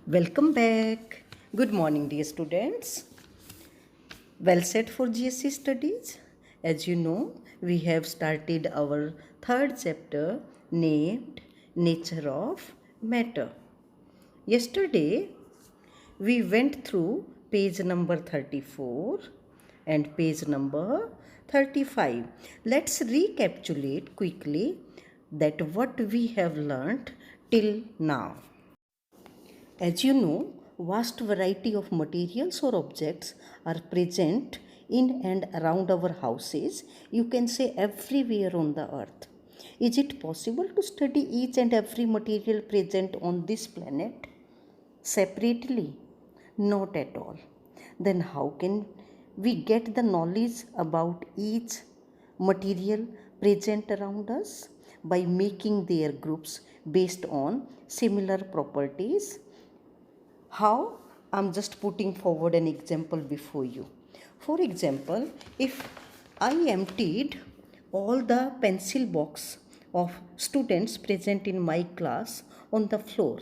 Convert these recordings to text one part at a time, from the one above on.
Welcome back. Good morning, dear students. Well set for GSC studies. As you know, we have started our third chapter named Nature of Matter. Yesterday, we went through page number 34 and page number 35. Let's recapitulate quickly that what we have learnt till now. As you know, vast variety of materials or objects are present in and around our houses. You can say everywhere on the earth. Is it possible to study each and every material present on this planet separately? Not at all. Then how can we get the knowledge about each material present around us? By making their groups based on similar properties. How? I'm just putting forward an example before you. For example, if I emptied all the pencil box of students present in my class on the floor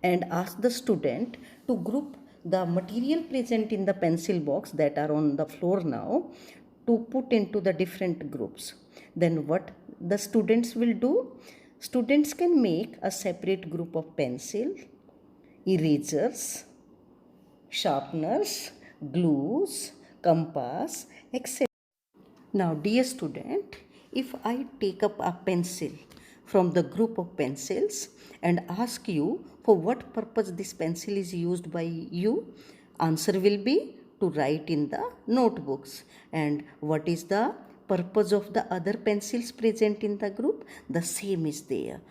and asked the student to group the material present in the pencil box that are on the floor now to put into the different groups, then what the students will do? Students can make a separate group of pencil, erasers, sharpeners, glues, compass, etc. Now, dear student, if I take up a pencil from the group of pencils and ask you for what purpose this pencil is used by you, answer will be to write in the notebooks. And what is the purpose of the other pencils present in the group? The same is there.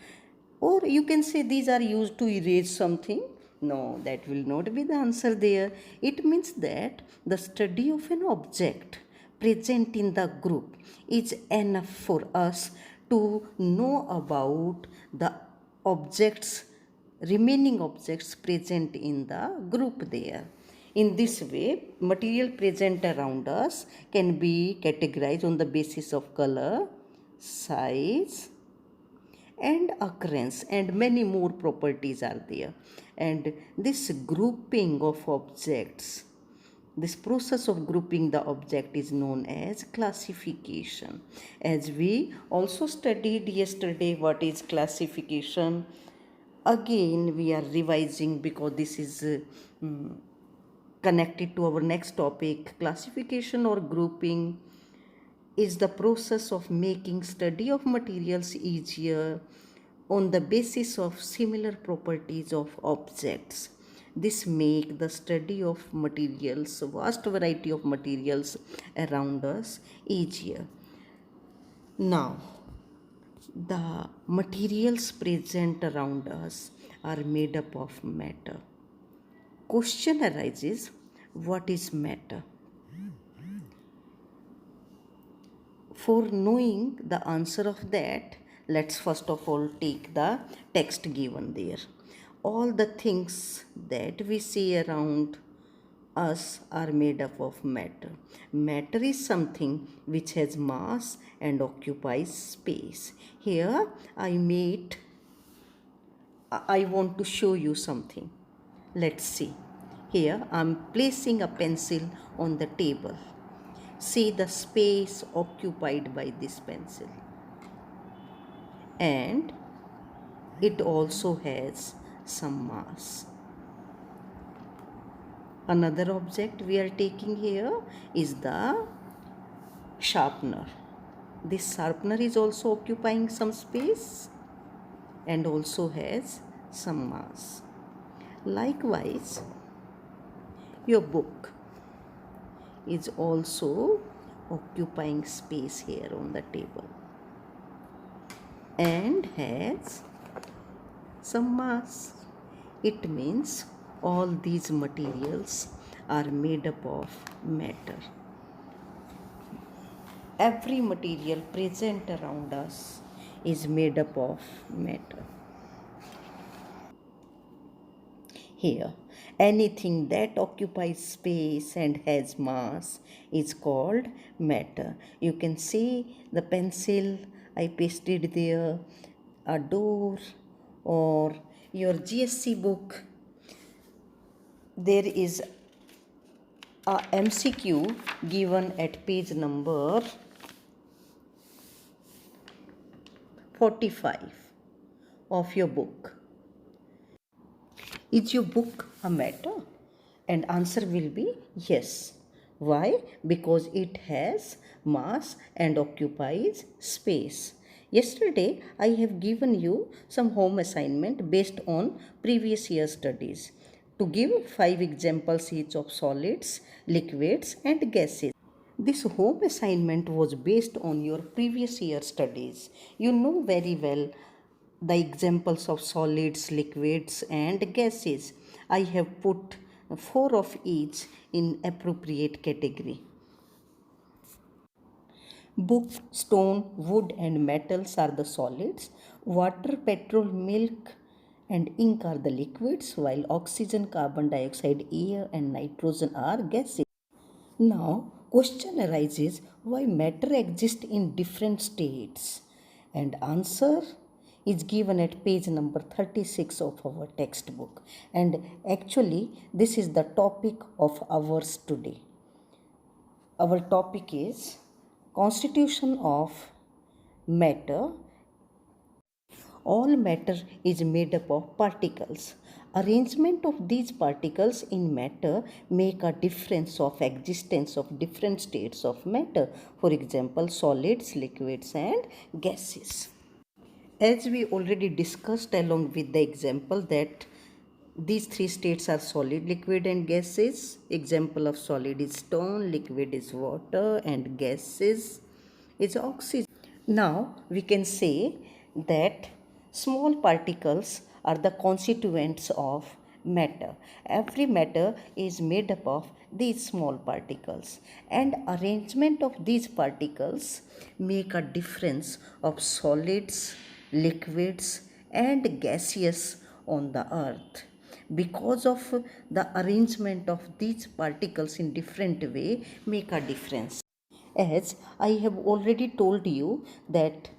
Or you can say these are used to erase something. No, that will not be the answer there. It means that the study of an object present in the group is enough for us to know about the objects, remaining objects present in the group there. In this way, material present around us can be categorized on the basis of color, size, and occurrence, and many more properties are there. And this grouping of objects, this process of grouping the object is known as classification. As we also studied yesterday what is classification, again we are revising because this is connected to our next topic. Classification or grouping is the process of making study of materials easier on the basis of similar properties of objects. This make the study of materials, vast variety of materials around us easier. Now, the materials present around us are made up of matter. Question arises, what is matter? For knowing the answer of that, let's first of all take the text given there. All the things that we see around us are made up of matter. Matter is something which has mass and occupies space. Here I want to show you something. Let's see. Here I am placing a pencil on the table. See the space occupied by this pencil. And it also has some mass. Another object we are taking here is the sharpener. This sharpener is also occupying some space and also has some mass. Likewise, your book is also occupying space here on the table and has some mass. It means all these materials are made up of matter. Every material present around us is made up of matter. Here, anything that occupies space and has mass is called matter. You can see the pencil I pasted there, a door, or your GSC book there is a MCQ given at page number 45 of your book. Is your book a matter? And answer will be yes. Why? Because it has mass and occupies space. Yesterday, I have given you some home assignment based on previous year studies to give 5 examples each of solids, liquids, and gases. This home assignment was based on your previous year studies. You know very well the examples of solids, liquids, and gases. I have put 4 of each in appropriate category. Book, stone, wood, and metals are the solids. Water, petrol, milk, and ink are the liquids, while oxygen, carbon dioxide, air, and nitrogen are gases. Now, question arises why matter exists in different states, and answer is given at page number 36 of our textbook. And actually, this is the topic of ours today. Our topic is constitution of matter. All matter is made up of particles. Arrangement of these particles in matter make a difference of existence of different states of matter. For example, solids, liquids, and gases. As we already discussed along with the example that these 3 states are solid, liquid, and gases. Example of solid is stone, liquid is water, and gases is oxygen. Now we can say that small particles are the constituents of matter. Every matter is made up of these small particles, and arrangement of these particles make a difference of solids, liquids, and gaseous on the earth. Because of the arrangement of these particles in different way make a difference. As I have already told you that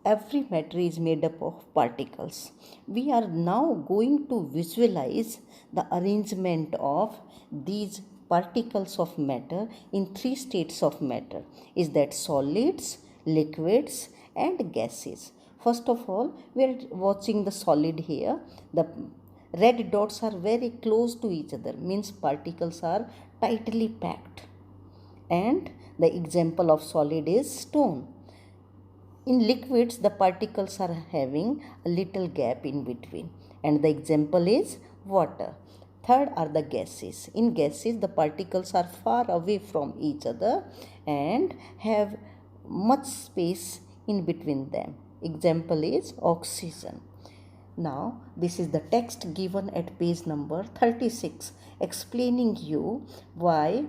every matter is made up of particles. We are now going to visualize the arrangement of these particles of matter in 3 states of matter, is that solids, liquids, and gases. First of all, we are watching the solid here. The red dots are very close to each other, means particles are tightly packed. And the example of solid is stone. In liquids, the particles are having a little gap in between, and the example is water. Third are the gases. In gases, the particles are far away from each other and have much space in between them. Example is oxygen. Now, this is the text given at page number 36 explaining you why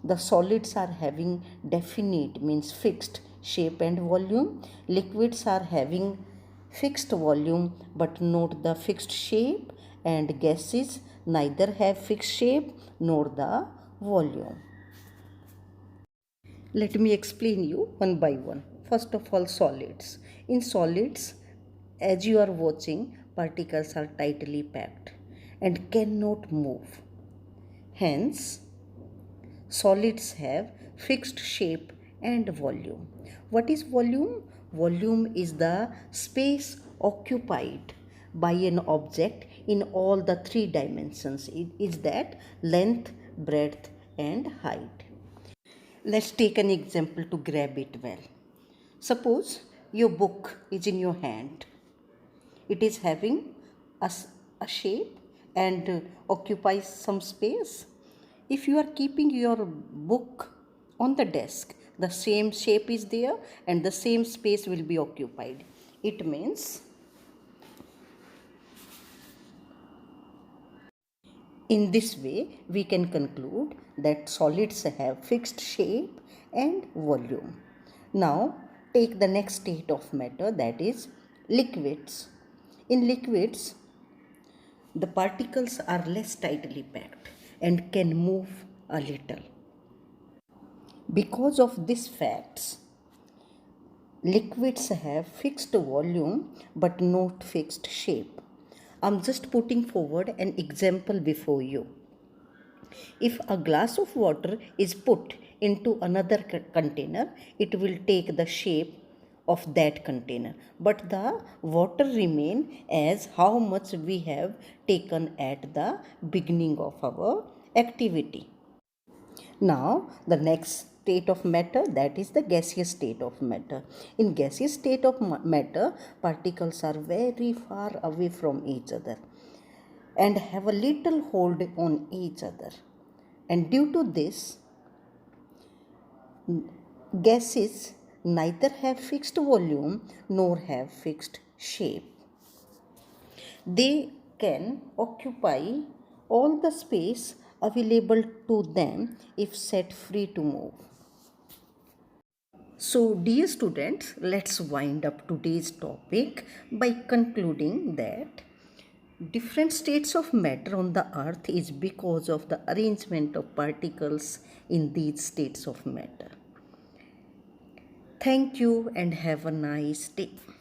the solids are having definite, means fixed shape and volume. Liquids are having fixed volume but not the fixed shape, and gases neither have fixed shape nor the volume. Let me explain you one by one. First of all, solids. In solids, as you are watching, particles are tightly packed and cannot move. Hence, solids have fixed shape and volume. What is volume? Volume is the space occupied by an object in all the 3 dimensions. It is that length, breadth, and height. Let's take an example to grab it well. Suppose your book is in your hand. It is having a shape and occupies some space. If you are keeping your book on the desk, the same shape is there and the same space will be occupied. It means in this way we can conclude that solids have fixed shape and volume. Now take the next state of matter, that is liquids. In liquids, the particles are less tightly packed and can move a little. Because of these facts, liquids have fixed volume but not fixed shape. I'm just putting forward an example before you. If a glass of water is put into another container, it will take the shape of that container, but the water remain as how much we have taken at the beginning of our activity. Now, the next state of matter, that is the gaseous state of matter. In gaseous state of matter, particles are very far away from each other and have a little hold on each other. And due to this, gases neither have fixed volume nor have fixed shape. They can occupy all the space available to them if set free to move. So, dear students, let's wind up today's topic by concluding that different states of matter on the earth is because of the arrangement of particles in these states of matter. Thank you and have a nice day.